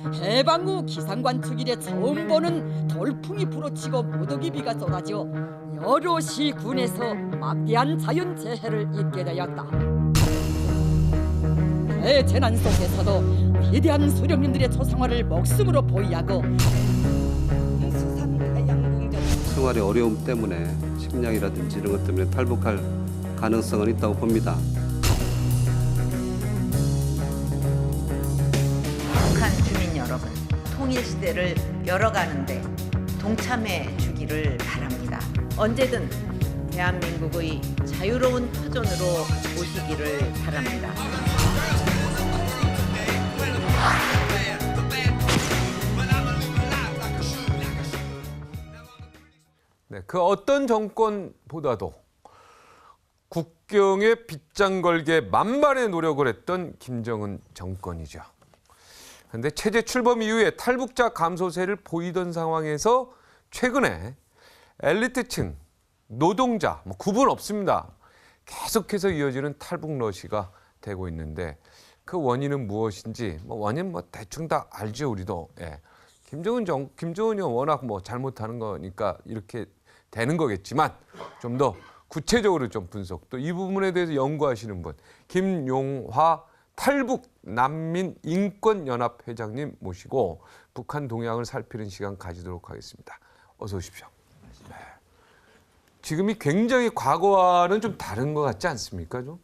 해방 후 기상관측 이래 처음 보는 돌풍이 불어치고 무더기비가 쏟아져 여럿이 군에서 막대한 자연재해를 입게 되었다. 대재난 속에서도 위대한 수령님들의 초상화를 목숨으로 보위하고 수산해양공전 생활의 어려움 때문에 식량이라든지 이런 것 때문에 탈북할 가능성은 있다고 봅니다. 북한 주민 여러분, 통일시대를 열어가는데 동참해 주기를 바랍니다. 언제든 대한민국의 자유로운 터전으로 오시기를 바랍니다. 네, 그 어떤 정권보다도 국경에 빗장 걸게 만반의 노력을 했던 김정은 정권이죠. 그런데 체제 출범 이후에 탈북자 감소세를 보이던 상황에서 최근에 엘리트층, 노동자 구분 없습니다. 계속해서 이어지는 탈북 러시가 되고 있는데 그 원인은 무엇인지 원인 대충 다 알죠, 우리도. 예. 김정은이 워낙 잘못하는 거니까 이렇게 되는 거겠지만 좀 더 구체적으로 좀 분석, 또 이 부분에 대해서 연구하시는 분 김용화 탈북 난민 인권 연합 회장님 모시고 북한 동향을 살피는 시간 가지도록 하겠습니다. 어서 오십시오. 네. 지금이 굉장히 과거와는 좀 다른 것 같지 않습니까, 좀?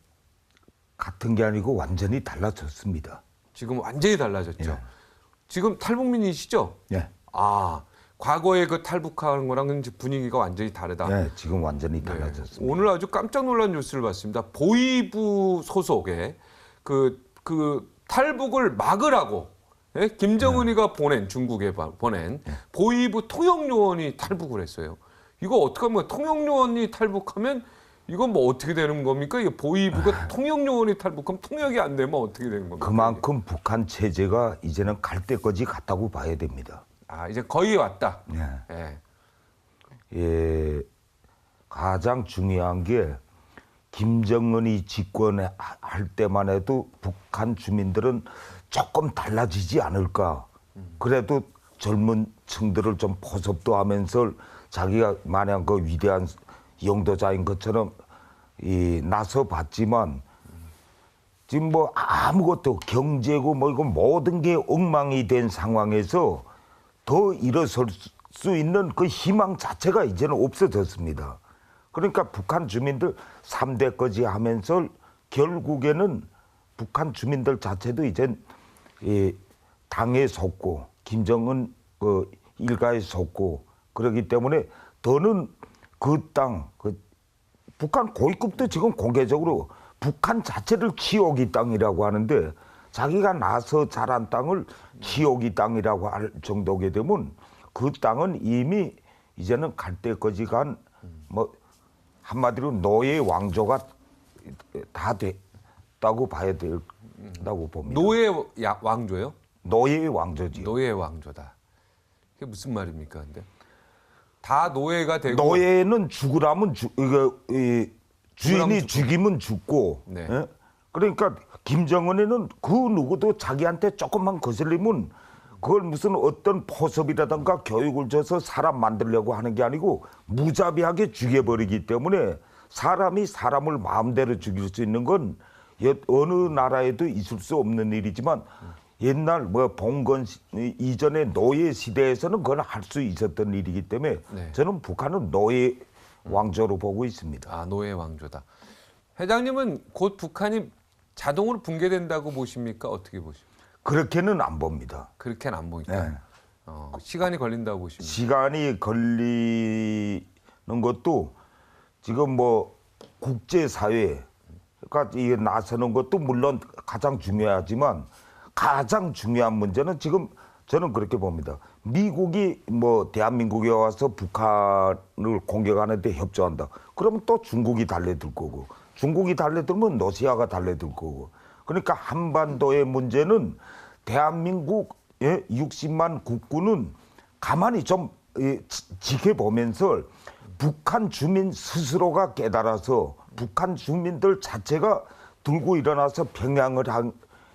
같은 게 아니고 완전히 달라졌습니다. 지금 완전히 달라졌죠. 예. 지금 탈북민이시죠? 예. 아, 과거에 그 탈북하는 거랑은 이제 분위기가 완전히 다르다. 네, 지금 완전히 네. 달라졌습니다. 오늘 아주 깜짝 놀란 뉴스를 봤습니다. 보위부 소속의 그 탈북을 막으라고 김정은이가 보낸, 중국에 보낸 보위부 통역요원이 탈북을 했어요. 이거 어떻게 하면 통역요원이 탈북하면 이건 어떻게 되는 겁니까? 이게 보위부가 통역요원이 탈북하면 통역이 안 되면 어떻게 되는 겁니까? 그만큼 북한 체제가 이제는 갈 때까지 갔다고 봐야 됩니다. 아, 이제 거의 왔다. 네. 예. 예, 가장 중요한 게 김정은이 집권할 때만 해도 북한 주민들은 조금 달라지지 않을까. 그래도 젊은 층들을 좀 포섭도 하면서 자기가 마냥 그 위대한 영도자인 것처럼 나서 봤지만 지금 아무것도 경제고 이거 모든 게 엉망이 된 상황에서 더 일어설 수 있는 그 희망 자체가 이제는 없어졌습니다. 그러니까 북한 주민들 3대까지 하면서 결국에는 북한 주민들 자체도 이제 당에 속고 김정은 일가에 속고 그렇기 때문에 더는 그 땅, 북한 고위급도 지금 공개적으로 북한 자체를 치욕이 땅이라고 하는데 자기가 나서 자란 땅을 치욕이 땅이라고 할 정도게 되면 그 땅은 이미 이제는 갈 때까지 간 한마디로 노예 왕조가 다 됐다고 봐야 된다고 봅니다. 노예 왕조요? 노예 왕조지요. 노예 왕조다. 그게 무슨 말입니까, 근데? 다 노예가 되고 노예는 죽으라면 주인이 죽이면 죽고. 네. 예? 그러니까 김정은이는 그 누구도 자기한테 조금만 거슬리면 그걸 무슨 어떤 포섭이라든가 교육을 줘서 사람 만들려고 하는 게 아니고 무자비하게 죽여버리기 때문에 사람이 사람을 마음대로 죽일 수 있는 건 어느 나라에도 있을 수 없는 일이지만 옛날 봉건 이전의 노예 시대에서는 그건 할 수 있었던 일이기 때문에 네. 저는 북한은 노예 왕조로 보고 있습니다. 아, 노예 왕조다. 회장님은 곧 북한이 자동으로 붕괴된다고 보십니까? 어떻게 보십니까? 그렇게는 안 봅니다. 그렇게는 안 보니까. 네. 시간이 걸린다고 보십니까? 시간이 걸리는 것도 지금 국제사회가 이게 나서는 것도 물론 가장 중요하지만 가장 중요한 문제는 지금 저는 그렇게 봅니다. 미국이 대한민국에 와서 북한을 공격하는데 협조한다. 그러면 또 중국이 달려들 거고 중국이 달려들면 러시아가 달려들 거고 그러니까 한반도의 문제는 대한민국 60만 국군은 가만히 좀 지켜보면서 북한 주민 스스로가 깨달아서 북한 주민들 자체가 들고 일어나서 평양을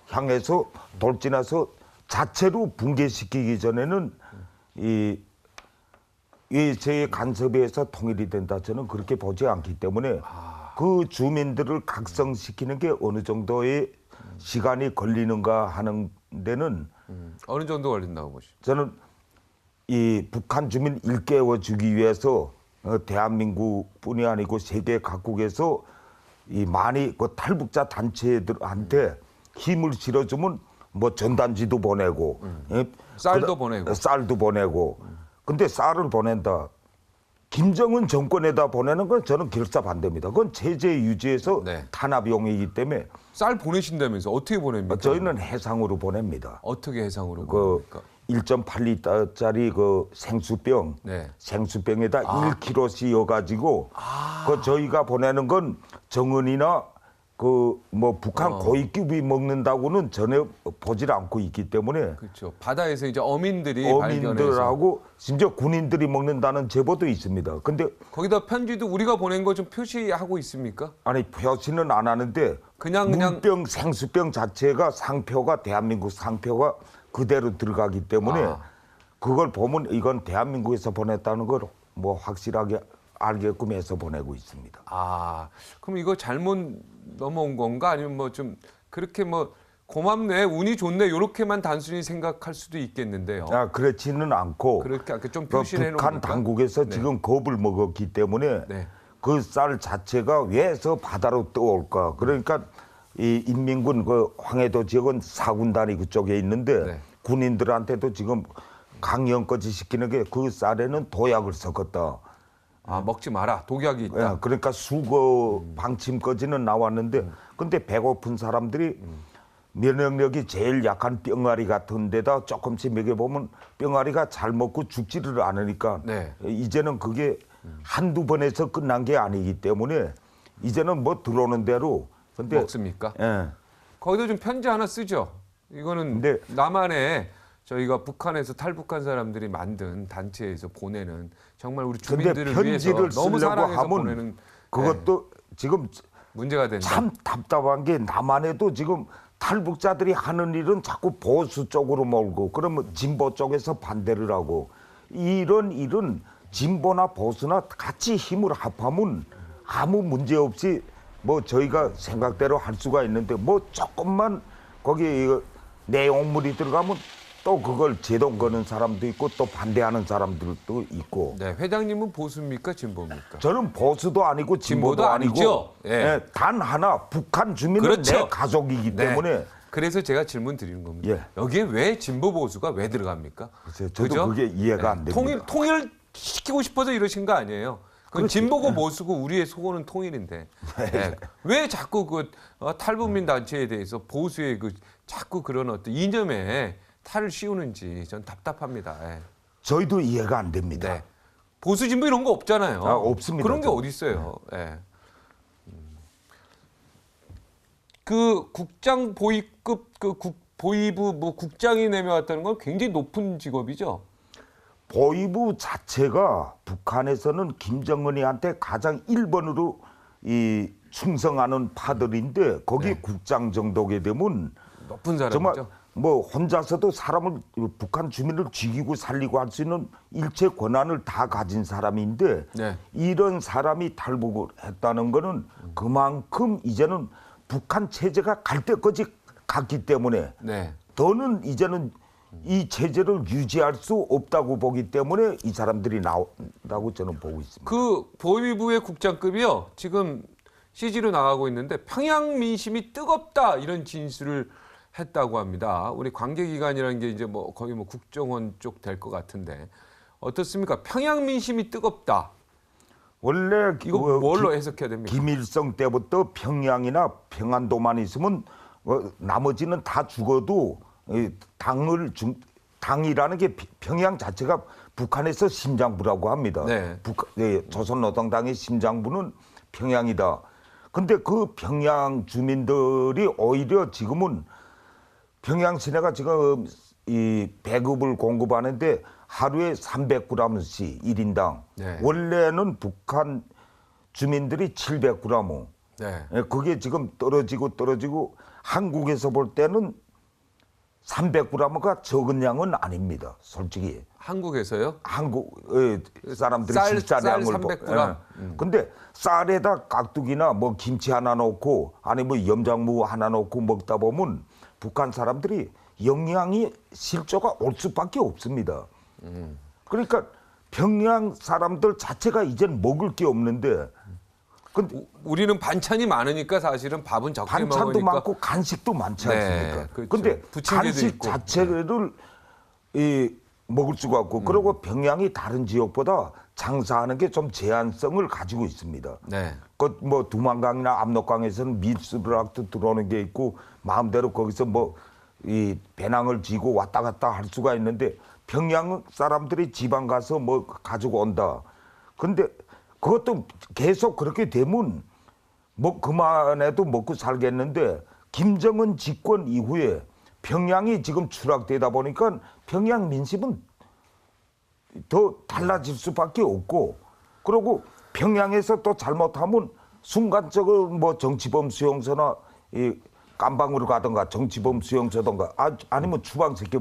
향해서 돌진해서 자체로 붕괴시키기 전에는 이 제 간섭에 의해서 통일이 된다 저는 그렇게 보지 않기 때문에 그 주민들을 각성시키는 게 어느 정도의 시간이 걸리는가 하는 데는 어느 정도 걸린다고 보시죠? 저는 이 북한 주민 일깨워주기 위해서 대한민국뿐이 아니고 세계 각국에서 이 많이 그 탈북자 단체들한테 힘을 실어주면 뭐 전단지도 보내고 쌀도 보내고. 쌀도 보내고 근데 쌀을 보낸다. 김정은 정권에다 보내는 건 저는 결사 반대입니다. 그건 체제 유지에서 네. 탄압용이기 때문에 쌀 보내신다면서 어떻게 보냅니까? 저희는 해상으로 보냅니다. 어떻게 해상으로 그 보냅니까? 1.8리터짜리 그 생수병, 네. 생수병에다 1kg씩 여가지고 그 저희가 보내는 건 정은이나 그 뭐 북한 고위급이 먹는다고는 전혀 보질 않고 있기 때문에 그렇죠. 바다에서 이제 어민들이 발견해서 어민들하고 심지어 군인들이 먹는다는 제보도 있습니다. 근데 거기다 편지도 우리가 보낸 거 좀 표시하고 있습니까? 아니 표시는 안 하는데 그냥 문병 생수병 자체가 상표가 대한민국 상표가 그대로 들어가기 때문에 그걸 보면 이건 대한민국에서 보냈다는 걸 뭐 확실하게 알게끔 해서 보내고 있습니다. 그럼 이거 잘못 넘어온 건가? 아니면 뭐 좀 그렇게 뭐 고맙네, 운이 좋네 이렇게만 단순히 생각할 수도 있겠는데요. 그렇지는 않고 그렇게 아까 좀 그 표시를 해놓으니까. 북한 당국에서 지금 겁을 먹었기 때문에 네. 그 쌀 자체가 왜서 바다로 떠올까? 그러니까 이 인민군 그 황해도 지역은 4군단이 그쪽에 있는데 네. 군인들한테도 지금 강령까지 시키는 게 그 쌀에는 도약을 섞었다. 먹지 마라. 독약이 있다. 그러니까 수거 방침까지는 나왔는데 근데 배고픈 사람들이 면역력이 제일 약한 뿅아리 같은 데다 조금씩 먹여보면 뿅아리가 잘 먹고 죽지를 않으니까 네. 이제는 그게 한두 번에서 끝난 게 아니기 때문에 이제는 뭐 들어오는 대로 근데 먹습니까? 예. 거기도 좀 편지 하나 쓰죠. 이거는 근데- 남한에 저희가 북한에서 탈북한 사람들이 만든 단체에서 보내는 정말 우리 근데 주민들을 위해서 편지를 너무 쓰려고 사랑해서 하면 보내는 그것도 지금 문제가 된다. 참 답답한 게 남한에도 지금 탈북자들이 하는 일은 자꾸 보수 쪽으로 몰고 그러면 진보 쪽에서 반대를 하고 이런 일은 진보나 보수나 같이 힘을 합하면 아무 문제 없이 뭐 저희가 생각대로 할 수가 있는데 뭐 조금만 거기 이거 내용물이 들어가면 또 그걸 제동 거는 사람도 있고 또 반대하는 사람들도 있고 네, 회장님은 보수입니까, 진보입니까? 저는 보수도 아니고 진보도 진보도 아니고 아니죠. 예. 단 하나 북한 주민은 그렇죠. 내 가족이기 네. 때문에 그래서 제가 질문 드리는 겁니다. 예. 여기에 왜 진보 보수가 왜 들어갑니까? 글쎄요, 저도 그죠? 그게 이해가 안 됩니다. 통일 시키고 싶어서 이러신 거 아니에요? 그건 진보고 보수고 우리의 소원은 통일인데 네. 왜 자꾸 그 탈북민 단체에 대해서 보수의 그 자꾸 그런 어떤 이념에 탈을 씌우는지 전 답답합니다. 예. 저희도 이해가 안 됩니다. 네. 보수 진보 이런 거 없잖아요. 없습니다. 그런 게 어디 있어요? 예. 그 국장 보위급 그 보위부 뭐 국장이 내려왔다는 건 굉장히 높은 직업이죠. 보위부 자체가 북한에서는 김정은이한테 가장 1번으로 이 충성하는 파들인데 거기 네. 국장 정도게 되면 높은 정말 사람이죠. 뭐 혼자서도 사람을 북한 주민을 죽이고 살리고 할 수 있는 일체 권한을 다 가진 사람인데 네. 이런 사람이 탈북을 했다는 거는 그만큼 이제는 북한 체제가 갈 때까지 갔기 때문에 네. 더는 이제는 이 체제를 유지할 수 없다고 보기 때문에 이 사람들이 나온다고 저는 보고 있습니다. 그 보위부의 국장급이요. 지금 CG로 나가고 있는데 평양 민심이 뜨겁다 이런 진술을 했다고 합니다. 우리 관계기관이라는 게 이제 뭐 거의 뭐 국정원 쪽 될 것 같은데 어떻습니까? 평양 민심이 뜨겁다. 원래 이거 뭘로 해석해야 됩니까? 김일성 때부터 평양이나 평안도만 있으면 나머지는 다 죽어도 당이라는 게 평양 자체가 북한에서 심장부라고 합니다. 네. 조선노동당의 심장부는 평양이다. 근데 그 평양 주민들이 오히려 지금은 평양 시내가 지금 이 배급을 공급하는데 하루에 300g씩 1인당. 네. 원래는 북한 주민들이 700g. 네. 그게 지금 떨어지고 한국에서 볼 때는 300g가 적은 양은 아닙니다. 솔직히. 한국에서요? 한국 사람들이 쌀 식사량을 300g. 근데 쌀에다 깍두기나 뭐 김치 하나 넣고 아니 뭐 염장무 하나 넣고 먹다 보면 북한 사람들이 영양이 실조가 올 수밖에 없습니다. 그러니까 평양 사람들 자체가 이젠 먹을 게 없는데 근데 우리는 반찬이 많으니까 사실은 밥은 적게 반찬도 먹으니까. 많고 간식도 많지 네, 않습니까? 그렇죠. 근데 부침개도 간식 있고. 자체를 먹을 수가 없고 그리고 평양이 다른 지역보다 장사하는 게 좀 제한성을 가지고 있습니다. 네. 그 뭐 두만강이나 압록강에서는 밀수락도 들어오는 게 있고 마음대로 거기서 뭐 이 배낭을 지고 왔다 갔다 할 수가 있는데 평양 사람들이 지방 가서 뭐 가지고 온다. 근데 그것도 계속 그렇게 되면 뭐 그만해도 먹고 살겠는데 김정은 집권 이후에 평양이 지금 추락되다 보니까 평양 민심은 더 달라질 수밖에 없고 그리고 평양에서 또 잘못하면 순간적으로 뭐 정치범 수용소나 이 깜방으로 가든가 정치범 수용소든가 아니면 추방시켜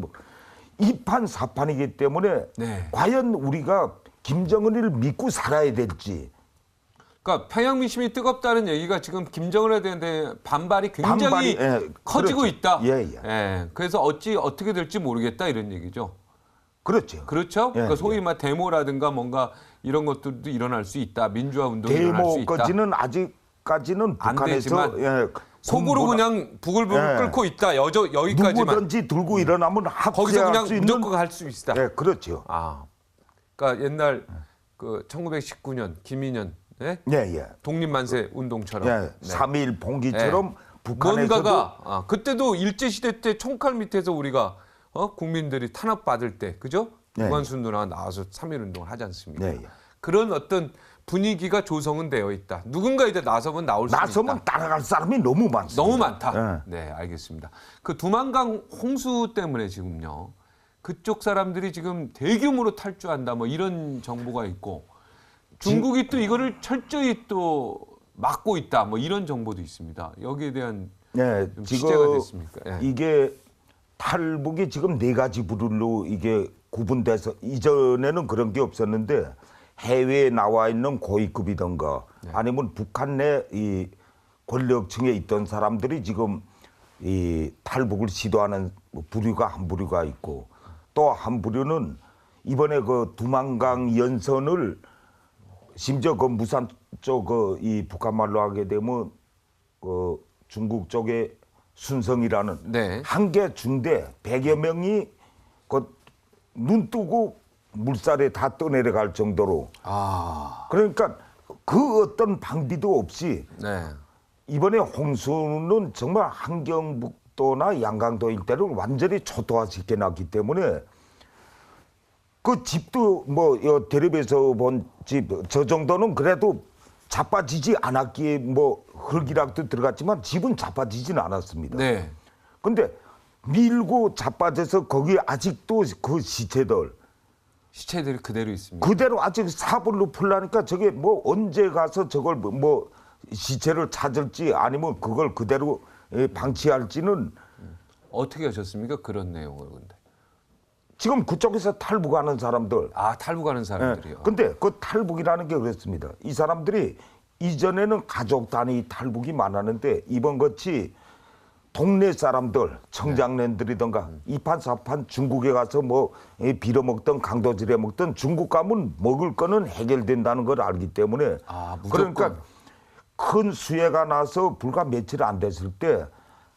이판사판이기 때문에 네. 과연 우리가 김정은을 믿고 살아야 될지 그러니까 평양 민심이 뜨겁다는 얘기가 지금 김정은에 대한 반발이 굉장히 커지고 그렇죠. 있다. 예. 그래서 어떻게 될지 모르겠다 이런 얘기죠. 그렇죠. 그렇죠? 그러니까 소위 예. 말 데모라든가 뭔가 이런 것들도 일어날 수 있다. 민주화 운동이 일어날 수 있다. 데모까지는 아직까지는 안 북한에서 되지만 속으로 그냥 부글부글 예. 끓고 있다. 여기까지만. 누구든지 들고 일어나면 거기서 합세할 그냥 수 있는 무조건 할 수 있다. 예, 그렇죠. 아, 그러니까 옛날 그 1919년 김인현 예. 독립만세 운동처럼 예. 3.1 봉기처럼 북한에서도 뭔가가 그때도 일제 시대 때 총칼 밑에서 우리가 국민들이 탄압 받을 때 그죠? 네. 유관순 누나가 나와서 3.1 운동을 하지 않습니까? 네. 그런 어떤 분위기가 조성은 되어 있다. 누군가 이제 나서면 나올 수 나서면 있다. 따라갈 사람이 너무 많습니다. 너무 많다. 예. 네, 알겠습니다. 그 두만강 홍수 때문에 지금요. 그쪽 사람들이 지금 대규모로 탈주한다. 뭐 이런 정보가 있고 중국이 또 이거를 철저히 또 막고 있다. 뭐 이런 정보도 있습니다. 여기에 대한 예, 좀 취재가 됐습니까? 예. 이게 탈북이 지금 4가지 부류로 이게 구분돼서 이전에는 그런 게 없었는데 해외에 나와 있는 고위급이던가 아니면 북한 내 이 권력층에 있던 사람들이 지금 이 탈북을 시도하는 부류가 한 부류가 있고 또 한 부류는 이번에 그 두만강 연선을 심지어 그 무산 쪽 이 북한 말로 하게 되면 그 중국 쪽에 순성이라는 네. 한개 중대 100여 명이 그 눈 뜨고 물살에 다 떠내려갈 정도로 그러니까 그 어떤 방비도 없이 네. 이번에 홍수는 정말 함경북도나 양강도 일대를 완전히 초토화시켜놨기 때문에 그 집도 뭐 텔레비에서 본 집 저 정도는 그래도 자빠지지 않았기에 뭐 흙이락도 들어갔지만 집은 자빠지지는 않았습니다. 네. 근데 밀고 자빠져서 거기 아직도 그 시체들 시체들이 그대로 있습니다. 그대로 아직 사불로 풀라니까 저게 뭐 언제 가서 저걸 뭐 시체를 찾을지 아니면 그걸 그대로 방치할지는 어떻게 하셨습니까? 그런 내용을 근데. 지금 그쪽에서 탈북하는 사람들 탈북하는 사람들이요. 근데 그 탈북이라는 게 그렇습니다. 이 사람들이 이전에는 가족 단위 탈북이 많았는데 이번 같이 동네 사람들, 청장년들이던가 이판사판 중국에 가서 뭐 빌어먹던 강도질해 먹던 중국 가면 먹을 거는 해결된다는 걸 알기 때문에 무조건. 그러니까 큰 수해가 나서 불과 며칠 안 됐을 때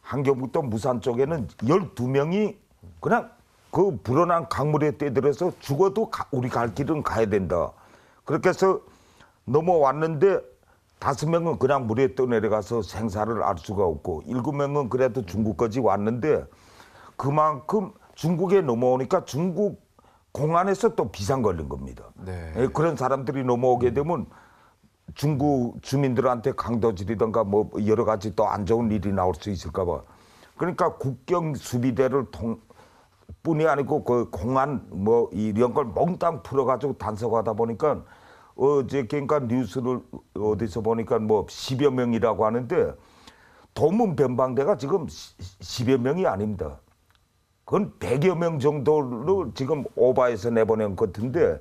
함경북도 무산 쪽에는 12명이 그냥 그 불어난 강물에 뛰들어서 죽어도 우리 갈 길은 가야 된다. 그렇게 해서 넘어왔는데 5명은 그냥 물에 떠내려가서 생사를 알 수가 없고 7명은 그래도 중국까지 왔는데 그만큼 중국에 넘어오니까 중국 공안에서 또 비상 걸린 겁니다. 네. 그런 사람들이 넘어오게 되면 중국 주민들한테 강도질이든가 뭐 여러 가지 또 안 좋은 일이 나올 수 있을까 봐. 그러니까 국경 수비대를 뿐이 아니고 그 공안 뭐 이런 걸 몽땅 풀어가지고 단속하다 보니까 어제 그러니까 뉴스를 어디서 보니까 뭐 10여 명이라고 하는데 도문 변방대가 지금 10여 명이 아닙니다. 그건 100여 명 정도로 지금 오바해서 내보낸 것 같은데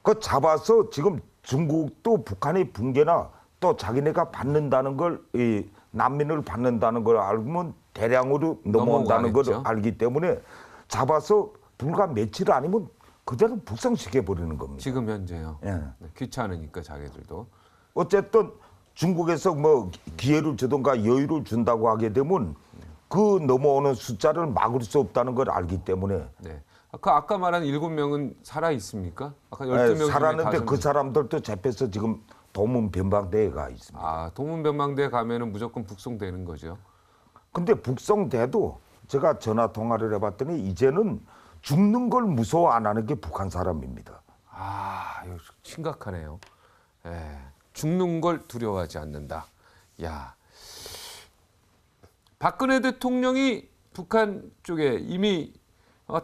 그 잡아서 지금 중국도 북한의 붕괴나 또 자기네가 받는다는 걸 이 난민을 받는다는 걸 알면 대량으로 넘어온다는 걸 넘어가겠죠. 알기 때문에 잡아서 불과 며칠 아니면 그대로 북상시켜 버리는 겁니다. 지금 현재요. 예. 네, 귀찮으니까 자기들도. 어쨌든 중국에서 뭐 기회를 주든가 여유를 준다고 하게 되면 그 넘어오는 숫자를 막을 수 없다는 걸 알기 때문에 네. 아까 말한 7명은 살아 있습니까? 아까 12명 중에 살았는데 5명. 그 사람들도 잡혀서 지금 도문 변방대에 가 있습니다. 아, 동문변방대 가면은 무조건 북송되는 거죠. 근데 북송돼도 제가 전화 통화를 해봤더니 이제는 죽는 걸 무서워 안 하는 게 북한 사람입니다. 아, 이거 심각하네요. 예, 죽는 걸 두려워하지 않는다. 야, 박근혜 대통령이 북한 쪽에 이미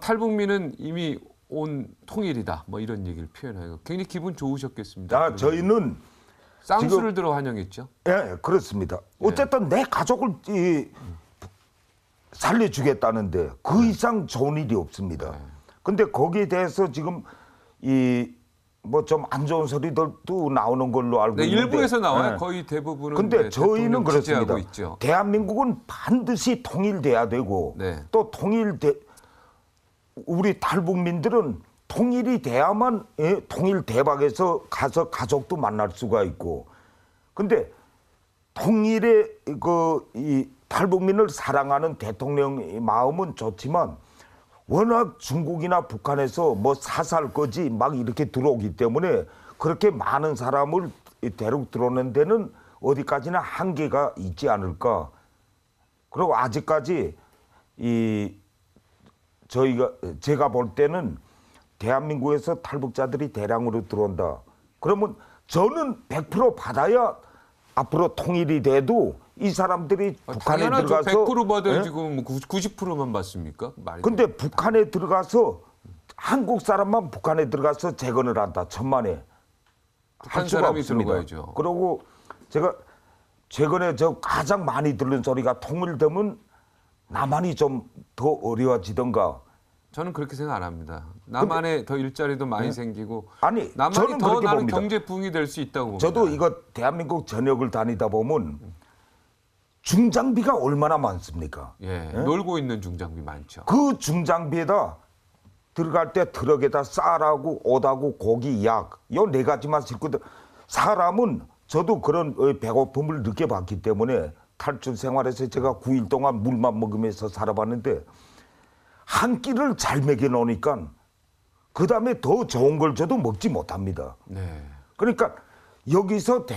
탈북민은 이미 온 통일이다. 뭐 이런 얘기를 표현해요. 굉장히 기분 좋으셨겠습니다. 저희는 쌍수를 들어 환영했죠. 예, 그렇습니다. 어쨌든 내 가족을 살려주겠다는데 그 이상 좋은 일이 없습니다. 근데 거기에 대해서 지금 이 뭐 좀 안 좋은 소리들도 나오는 걸로 알고 네, 있는데 일부에서 나와요. 예. 거의 대부분은. 근데 네, 저희는 대통령 지지하고 그렇습니다. 있죠. 대한민국은 반드시 통일돼야 되고 네. 또 우리 탈북민들은 통일이 돼야만 통일 대박에서 가서 가족도 만날 수가 있고 근데 통일의 이 탈북민을 사랑하는 대통령의 마음은 좋지만 워낙 중국이나 북한에서 뭐 사살 거지 막 이렇게 들어오기 때문에 그렇게 많은 사람을 대륙 들어오는 데는 어디까지나 한계가 있지 않을까. 그리고 아직까지 제가 볼 때는 대한민국에서 탈북자들이 대량으로 들어온다. 그러면 저는 100% 받아야 앞으로 통일이 돼도 이 사람들이 북한에 당연하죠. 들어가서 100% 받아야 예? 지금 90%만 받습니까? 말이 근데 북한에 들어가서 한국 사람만 북한에 들어가서 재건을 한다. 천만에 북한 할 수가 사람이 없습니다. 들어가야죠. 그리고 제가 최근에 저 가장 많이 들은 소리가 통일되면 남한이 좀 더 어려워지던가. 저는 그렇게 생각 안 합니다. 남한에 더 일자리도 많이 생기고 아니, 남한이 저는 더 그렇게 나는 봅니다. 경제 부흥이 될 수 있다고 봅니다. 저도 이거 대한민국 전역을 다니다 보면 중장비가 얼마나 많습니까? 예, 놀고 있는 중장비 많죠. 그 중장비에다 들어갈 때 트럭에다 쌀하고 옷하고 고기, 약, 요 네 가지만 싣고 사람은 저도 그런 배고픔을 느껴봤기 때문에 탈출 생활에서 제가 9일 동안 물만 먹으면서 살아봤는데 한 끼를 잘 먹여 놓으니까 그 다음에 더 좋은 걸 줘도 먹지 못합니다. 네. 그러니까 여기서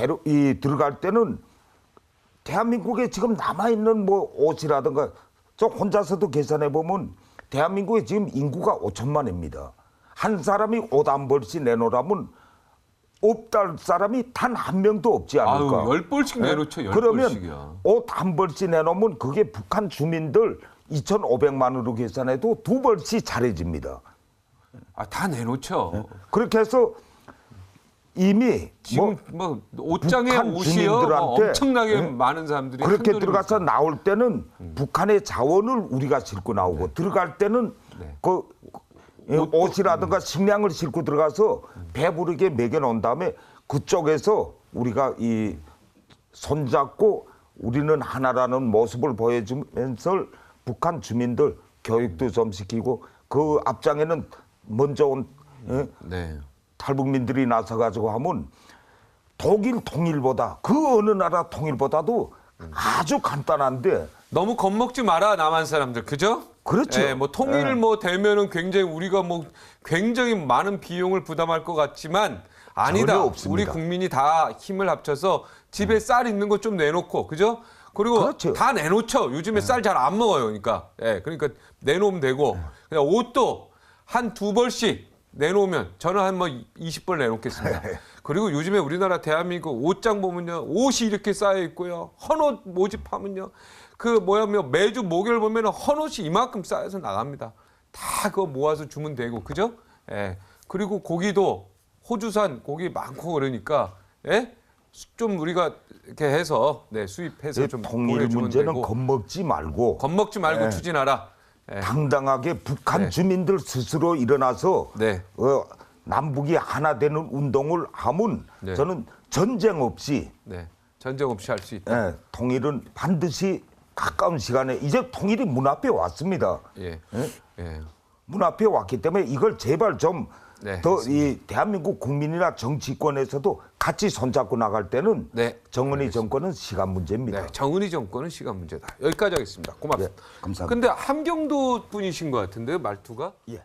들어갈 때는 대한민국에 지금 남아있는 뭐 옷이라든가 저 혼자서도 계산해 보면 대한민국에 지금 인구가 5천만입니다. 한 사람이 옷 한 벌씩 내놓으라면 없달 사람이 단 한 명도 없지 않을까. 아유, 10벌씩 내놓죠. 10벌씩이야. 그러면 옷 한 벌씩 내놓으면 그게 북한 주민들 2,500만으로 계산해도 2벌씩 잘해집니다. 아, 다 내놓죠. 그렇게 해서 이미 지금 뭐 옷장에 북한 옷이요. 뭐 주민들한테 엄청나게 많은 사람들이 그렇게 한돌이 들어가서 나올 때는 북한의 자원을 우리가 싣고 나오고 들어갈 때는 네. 그 옷이라든가 식량을 싣고 들어가서 배부르게 먹여 놓은 다음에 그쪽에서 우리가 이 손잡고 우리는 하나라는 모습을 보여주면서 북한 주민들 교육도 좀 시키고 그 앞장에는 먼저 온 네. 탈북민들이 나서가지고 하면 독일 통일보다 그 어느 나라 통일보다도 아주 간단한데 너무 겁먹지 마라 남한 사람들, 그죠? 그렇죠. 예, 뭐 통일 뭐 되면은 굉장히 우리가 뭐 굉장히 많은 비용을 부담할 것 같지만 아니다. 전혀 없습니다. 우리 국민이 다 힘을 합쳐서 집에 쌀 있는 거 좀 내놓고, 그죠? 그리고 그렇죠. 다 내놓죠. 요즘에 쌀 잘 안 먹어요, 그러니까. 예, 그러니까 내놓으면 되고, 그냥 옷도 한 2벌씩 내놓으면 저는 한 뭐 20벌 내놓겠습니다. 그리고 요즘에 우리나라 대한민국 옷장 보면요, 옷이 이렇게 쌓여 있고요, 헌옷 모집하면요, 매주 목요일 보면 헌옷이 이만큼 쌓여서 나갑니다. 다 그거 모아서 주면 되고, 그죠? 예. 그리고 고기도 호주산 고기 많고 그러니까, 예? 좀 우리가 이렇게 해서 수입해서 좀 통일 보내주면 문제는 되고. 겁먹지 말고 겁먹지 말고 예. 추진하라. 당당하게 북한 네. 주민들 스스로 일어나서 네. 남북이 하나 되는 운동을 하면 네. 저는 전쟁 없이 네. 전쟁 없이 할 수 있다. 통일은 반드시 가까운 시간에 이제 통일이 문 앞에 왔습니다. 예. 예? 예. 문 앞에 왔기 때문에 이걸 제발 좀 네, 더 이 대한민국 국민이나 정치권에서도 같이 손잡고 나갈 때는 네, 정은희 정권은 시간 문제입니다. 네, 정은희 정권은 시간 문제다. 여기까지 하겠습니다. 고맙습니다. 예, 감사합니다. 근데 함경도 분이신 것 같은데요, 말투가? 예.